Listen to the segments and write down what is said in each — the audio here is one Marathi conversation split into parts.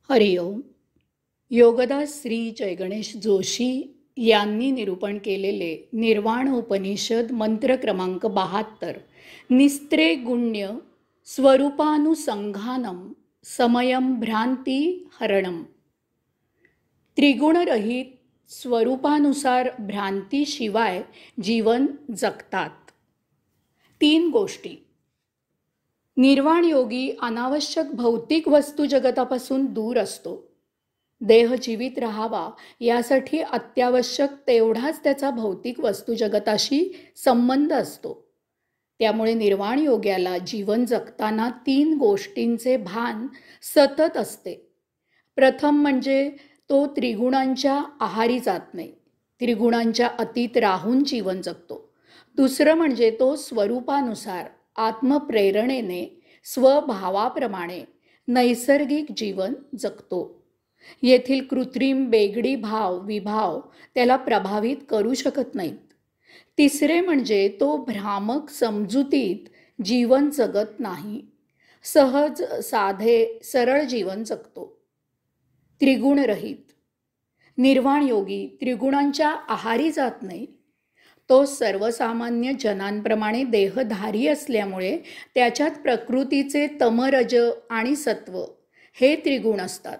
हरिओम. योगदास श्री जयगणेश जोशी यांनी निरूपण केलेले निर्वाण उपनिषद मंत्र क्रमांक 72 निस्त्रे गुण्य स्वरूपानुसंघानम समयम भ्रांती हरणम. त्रिगुणरहित स्वरूपानुसार भ्रांतीशिवाय जीवन जगतात. 3 गोष्टी. निर्वाण योगी अनावश्यक भौतिक वस्तू जगतापासून दूर असतो. देह जीवित राहावा यासाठी अत्यावश्यक तेवढाच त्याचा भौतिक वस्तू जगताशी संबंध असतो. त्यामुळे निर्वाण योग्याला जीवन जगताना 3 गोष्टींचे भान सतत असते. प्रथम म्हणजे तो त्रिगुणांच्या आहारी जात नाही, त्रिगुणांच्या अतीत राहून जीवन जगतो. दुसरं म्हणजे तो स्वरूपानुसार आत्मप्रेरणेने स्वभावाप्रमाणे नैसर्गिक जीवन जगतो. येथील कृत्रिम बेगडी भाव विभाव त्याला प्रभावित करू शकत नाहीत. तिसरे म्हणजे तो भ्रामक समजुतीत जीवन जगत नाही, सहज साधे सरळ जीवन जगतो. त्रिगुणरहित निर्वाण योगी त्रिगुणांच्या आहारी जात नाही. तो सर्वसामान्य जनांप्रमाणे देहधारी असल्यामुळे त्याच्यात प्रकृतीचे तमरज आणि सत्व हे त्रिगुण असतात,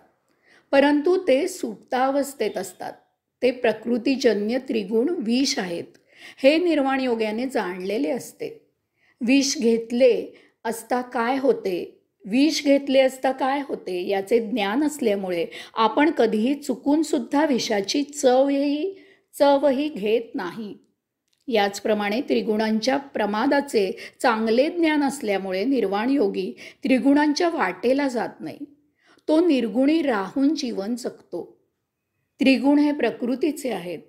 परंतु ते सुप्तावस्थेत असतात. ते प्रकृतीजन्य त्रिगुण विष आहेत हे निर्वाण योग्याने जाणलेले असते. विष घेतले असता काय होते, विष घेतले असता काय होते याचे ज्ञान असल्यामुळे आपण कधीही चुकून सुद्धा विषाची चवही घेत नाही. याचप्रमाणे त्रिगुणांच्या प्रमादाचे चांगले ज्ञान असल्यामुळे निर्वाण योगी त्रिगुणांच्या वाटेला जात नाही. तो निर्गुणी राहून जीवन जगतो. त्रिगुण हे प्रकृतीचे आहेत.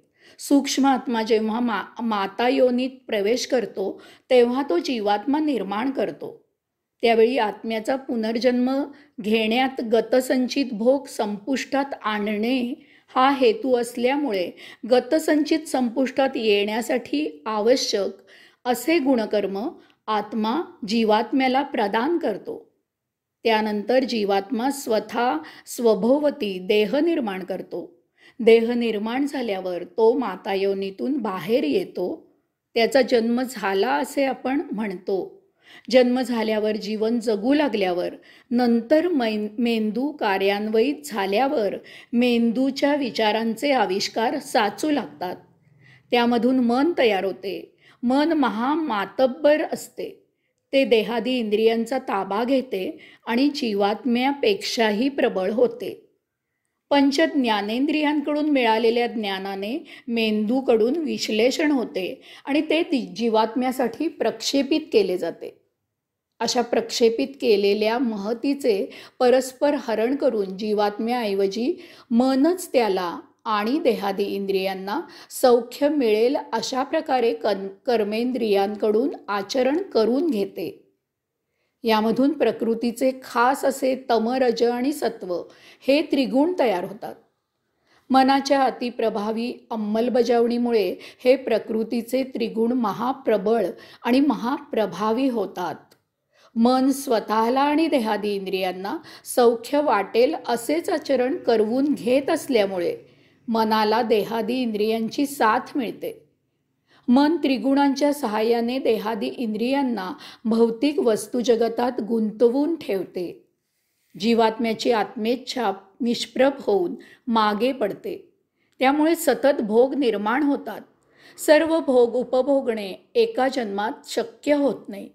सूक्ष्म आत्मा जेव्हा माता योनीत प्रवेश करतो तेव्हा तो जीवात्मा निर्माण करतो. त्यावेळी आत्म्याचा पुनर्जन्म घेण्यात गतसंचित भोग संपुष्टात आणणे हा हेतू असल्यामुळे गतसंचित संपुष्टात येण्यासाठी आवश्यक असे गुणकर्म आत्मा जीवात्म्याला प्रदान करतो. त्यानंतर जीवात्मा स्वतः स्वभोवती देह निर्माण करतो. देह निर्माण झाल्यावर तो मातायोनीतून बाहेर येतो. त्याचा जन्म झाला असे आपण म्हणतो. जन्म झाल्यावर जीवन जगू लागल्यावर नंतर मेंदू कार्यान्वित झाल्यावर मेंदूच्या विचारांचे आविष्कार साचू लागतात. त्यामधून मन तयार होते. मन महामातब्बर असते. ते देहादी इंद्रियांचा ताबा घेते आणि जीवात्म्यापेक्षाही प्रबळ होते. पंच ज्ञानेंद्रियांकडून मिळालेल्या ज्ञानाने मेंदूकडून विश्लेषण होते आणि ते जीवात्म्यासाठी प्रक्षेपित केले जाते. अशा प्रक्षेपित केलेल्या महतीचे परस्पर हरण करून जीवात्म्याऐवजी मनच त्याला आणि देहादी इंद्रियांना सौख्य मिळेल अशा प्रकारे कर्मेंद्रियांकडून आचरण करून घेते. यामधून प्रकृतीचे खास असे तम रज आणि सत्व हे त्रिगुण तयार होतात. मनाच्या अतिप्रभावी अंमलबजावणीमुळे हे प्रकृतीचे त्रिगुण महाप्रबळ आणि महाप्रभावी होतात. मन स्वतःला आणि देहादी इंद्रियांना सौख्य वाटेल असेच आचरण करवून घेत असल्यामुळे मनाला देहादी इंद्रियांची साथ मिळते. मन त्रिगुणांच्या सहाय्याने देहादी इंद्रियांना भौतिक वस्तू जगतात गुंतवून ठेवते. जीवात्म्याची आत्मेच्छा निष्प्रभ होऊन मागे पडते. त्यामुळे सतत भोग निर्माण होतात. सर्व भोग उपभोगणे एका जन्मात शक्य होत नाही.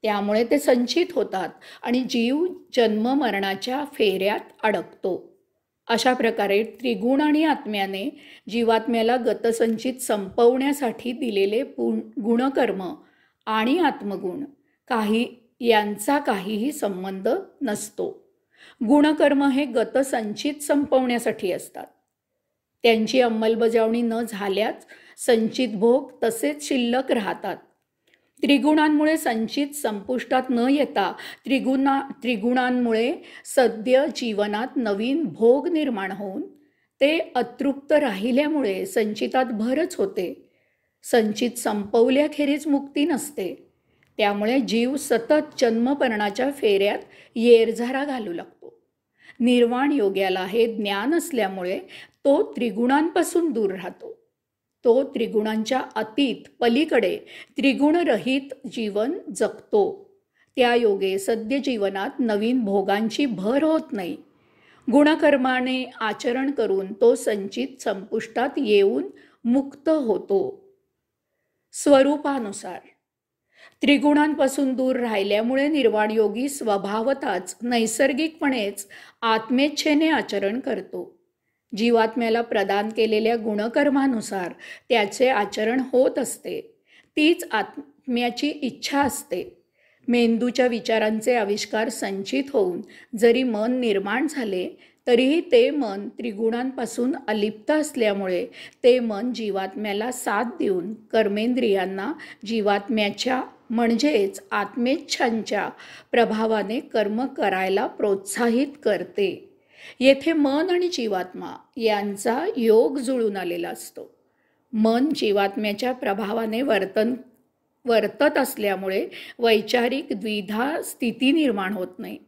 त्यामुळे ते संचित होतात आणि जीव जन्म मरणाच्या फेऱ्यात अडकतो. अशा प्रकारे त्रिगुण आणि आत्म्याने जीवात्म्याला गतसंचित संपवण्यासाठी दिलेले गुणकर्म आणि आत्मगुण यांचा काहीही संबंध नसतो. गुणकर्म हे गतसंचित संपवण्यासाठी असतात. त्यांची अंमलबजावणी न झाल्यास संचित भोग तसेच शिल्लक राहतात. त्रिगुणांमुळे संचित संपुष्टात न येता त्रिगुणांमुळे सद्य जीवनात नवीन भोग निर्माण होऊन ते अतृप्त राहिल्यामुळे संचितात भरच होते. संचित संपवल्याखेरीज मुक्ती नसते. त्यामुळे जीव सतत जन्ममरणाच्या फेऱ्यात येरझारा घालू लागतो. निर्वाण योग्याला हे ज्ञान असल्यामुळे तो त्रिगुणांपासून दूर राहतो. तो त्रिगुणांच्या अतीत पलीकडे त्रिगुणरहित जीवन जगतो. त्या योगे सद्य जीवनात नवीन भोगांची भर होत नाही. गुणकर्माने आचरण करून तो संचित संपुष्टात येऊन मुक्त होतो. स्वरूपानुसार त्रिगुणांपासून दूर राहिल्यामुळे निर्वाणयोगी स्वभावताच नैसर्गिकपणेच आत्मेच्छेने आचरण करतो. जीवात्म्याला प्रदान केलेल्या गुणकर्मानुसार त्याचे आचरण होत असते. तीच आत्म्याची इच्छा असते. मेंदूच्या विचारांचे आविष्कार संचित होऊन जरी मन निर्माण झाले तरीही ते मन त्रिगुणांपासून अलिप्त असल्यामुळे ते मन जीवात्म्याला साथ देऊन कर्मेंद्रियांना जीवात्म्याच्या म्हणजेच आत्मेच्छांच्या प्रभावाने कर्म करायला प्रोत्साहित करते. येथे मन आणि जीवात्मा यांचा योग जुळून आलेला असतो. मन जीवात्म्याच्या प्रभावाने वर्तत असल्यामुळे वैचारिक द्विधा स्थिती निर्माण होत नाही.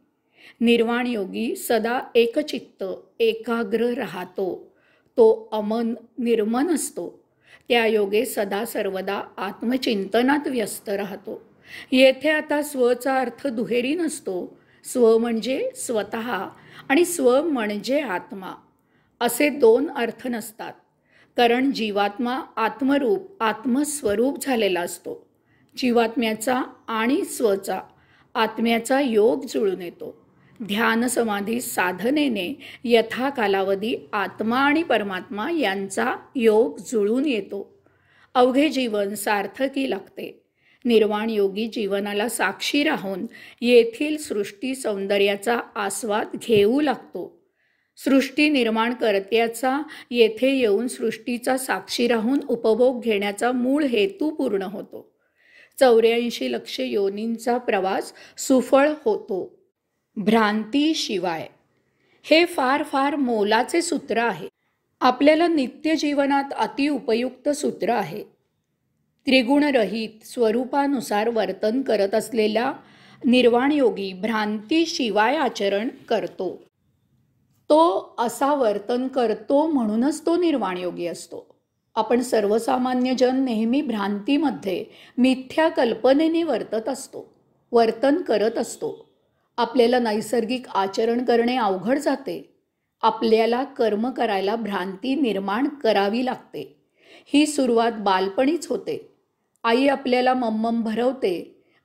निर्वाण योगी सदा एकचित्त एकाग्र राहतो. तो अमन निर्मन असतो. त्या योगे सदा सर्वदा आत्मचिंतनात व्यस्त राहतो. येथे आता स्वचा अर्थ दुहेरी नसतो. स्व म्हणजे स्वतः आणि स्व म्हणजे आत्मा असे दोन अर्थ नसतात. कारण जीवात्मा आत्मरूप आत्मस्वरूप झालेला असतो. जीवात्म्याचा आणि स्वचा आत्म्याचा योग जुळून येतो. ध्यान समाधी साधनेने यथा कालावधी आत्मा आणि परमात्मा यांचा योग जुळून येतो. अवघे जीवन सार्थकी लागते. निर्वाण योगी जीवनाला साक्षी राहून येथील सृष्टी सौंदर्याचा आस्वाद घेऊ लागतो. सृष्टी निर्माण करत्याचा येथे येऊन सृष्टीचा साक्षी राहून उपभोग घेण्याचा मूळ हेतू पूर्ण होतो. 84 लक्ष योनींचा प्रवास सुफळ होतो. भ्रांतीशिवाय हे फार फार मोलाचे सूत्र आहे. आपल्याला नित्य जीवनात अतिउपयुक्त सूत्र आहे. त्रिगुणरहित स्वरूपानुसार वर्तन करत असलेला निर्वाणयोगी भ्रांतीशिवाय आचरण करतो. तो असा वर्तन करतो म्हणूनच तो निर्वाणयोगी असतो. आपण सर्वसामान्य जन नेहमी भ्रांतीमध्ये मिथ्या कल्पनेने वर्तन करत असतो. आपल्याला नैसर्गिक आचरण करणे अवघड जाते. आपल्याला कर्म करायला भ्रांती निर्माण करावी लागते. ही सुरुवात बालपणीच होते. आई आपल्याला मम्मम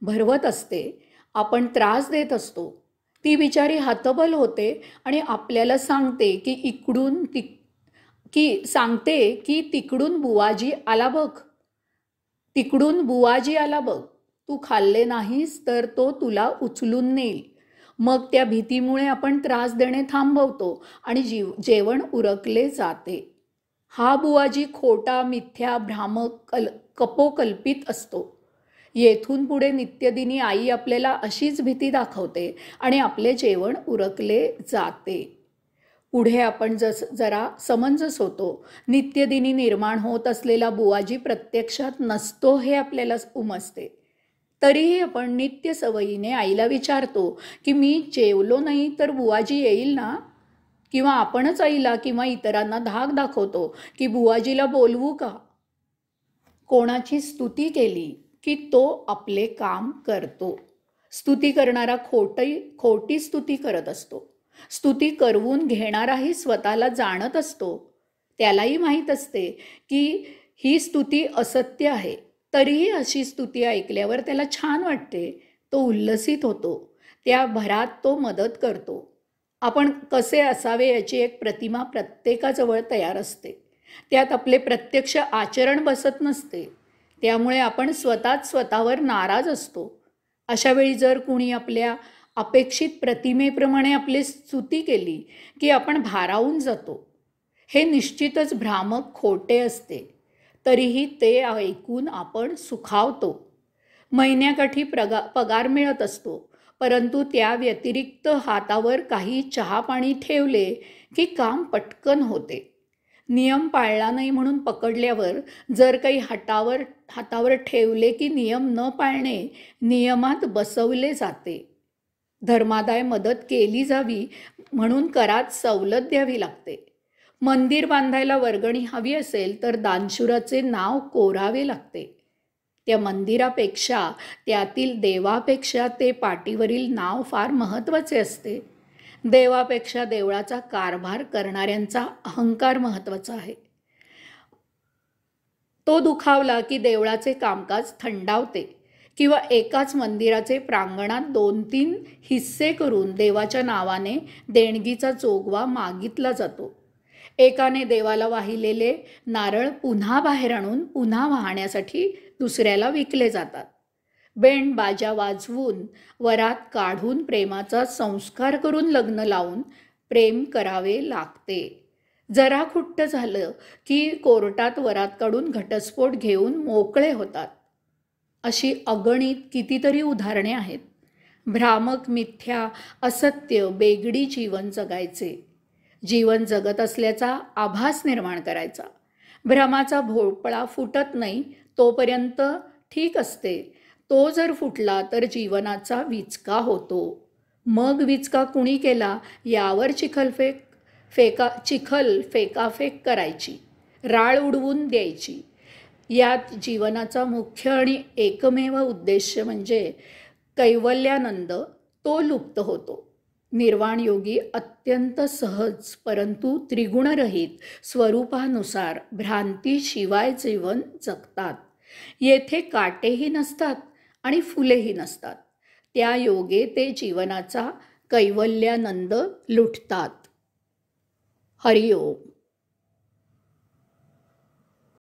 भरवत असते. आपण त्रास देत असतो. ती बिचारी हतबल होते आणि आपल्याला सांगते की तिकडून बुवाजी आला बघ. तू खाल्ले नाहीस तर तो तुला उचलून नेईल. मग त्या भीतीमुळे आपण त्रास देणे थांबवतो आणि जेवण उरकले जाते. हा बुवाजी खोटा मिथ्या भ्रामक कपोकल्पित असतो. येथून पुढे नित्यदिनी आई आपल्याला अशीच भीती दाखवते आणि आपले जेवण उरकले जाते. पुढे आपण जरा समंजस होतो. नित्यदिनी निर्माण होत असलेला बुवाजी प्रत्यक्षात नसतो हे आपल्याला उमजते. तरीही आपण नित्य सवयीने आईला विचारतो की मी जेवलो नाही तर बुवाजी येईल ना? किंवा आपणच आईला किंवा इतरांना धाक दाखवतो की बुवाजीला बोलवू का? कोणाची स्तुती केली की तो आपले काम करतो. स्तुती करणारा खोटी स्तुती करत असतो. स्तुती करवून घेणाराही स्वतःला जाणत असतो. त्यालाही माहीत असते की ही स्तुती असत्य आहे. तरीही अशी स्तुती ऐकल्यावर त्याला छान वाटते. तो उल्लसित होतो. त्या भरात तो मदत करतो. आपण कसे असावे याची एक प्रतिमा प्रत्येकाजवळ तयार असते. त्यात आपले प्रत्यक्ष आचरण बसत नसते. त्यामुळे आपण स्वतःवर नाराज असतो. अशा वेळी जर कुणी आपल्या अपेक्षित प्रतिमेप्रमाणे आपली स्तुती केली की आपण भारावून जातो. हे निश्चितच भ्रामक खोटे असते. तरीही ते ऐकून आपण सुखावतो. महिन्याकाठी पगार मिळत असतो. परंतु त्या व्यतिरिक्त हातावर काही चहा पाणी ठेवले की काम पटकन होते. नियम पाळला नाही म्हणून पकडल्यावर जर काही हातावर ठेवले की नियम न पाळणे नियमात बसवले जाते. धर्मादाय मदत केली जावी म्हणून करात सवलत द्यावी लागते. मंदिर बांधायला वर्गणी हवी असेल तर दानशूराचे नाव कोरावे लागते. त्या मंदिरापेक्षा, त्यातील देवापेक्षा ते पाटीवरील नाव फार महत्त्वाचे असते. देवापेक्षा देवळाचा कारभार करणाऱ्यांचा अहंकार महत्त्वाचा आहे. तो दुखावला की देवळाचे कामकाज थंडावते किंवा एकाच मंदिराचे प्रांगणात 2-3 हिस्से करून देवाच्या नावाने देणगीचा जोगवा मागितला जातो. एकाने देवाला वाहिलेले नारळ पुन्हा बाहेर आणून पुन्हा वाहण्यासाठी दुसऱ्याला विकले जातात. बेंड बाजा वाजवून वरात काढून प्रेमाचा संस्कार करून लग्न लावून प्रेम करावे लागते. जरा खुट्ट झालं की कोर्टात वरात काढून घटस्फोट घेऊन मोकळे होतात. अशी अगणित कितीतरी उदाहरणे आहेत. भ्रामक, मिथ्या, असत्य, बेगडी जीवन जगायचे. जीवन जगत असल्याचा आभास निर्माण करायचा. भ्रमाचा भोपळा फुटत नाही तोपर्यंत ठीक असते. तो जर फुटला तर जीवनाचा विचका होतो. मग विचका कुणी केला यावर चिखल फेकाफेक करायची, राळ उडवून द्यायची. यात जीवनाचा मुख्य आणि एकमेव उद्देश म्हणजे कैवल्यानंद तो लुप्त होतो. निर्वाण योगी अत्यंत सहज परंतु त्रिगुणरहित स्वरूपानुसार भ्रांतीशिवाय जीवन जगतात. येथे काटेही नसतात आणि फुलेही नसतात. त्या योगे ते जीवनाचा कैवल्यानंद लुटतात. हरिओम.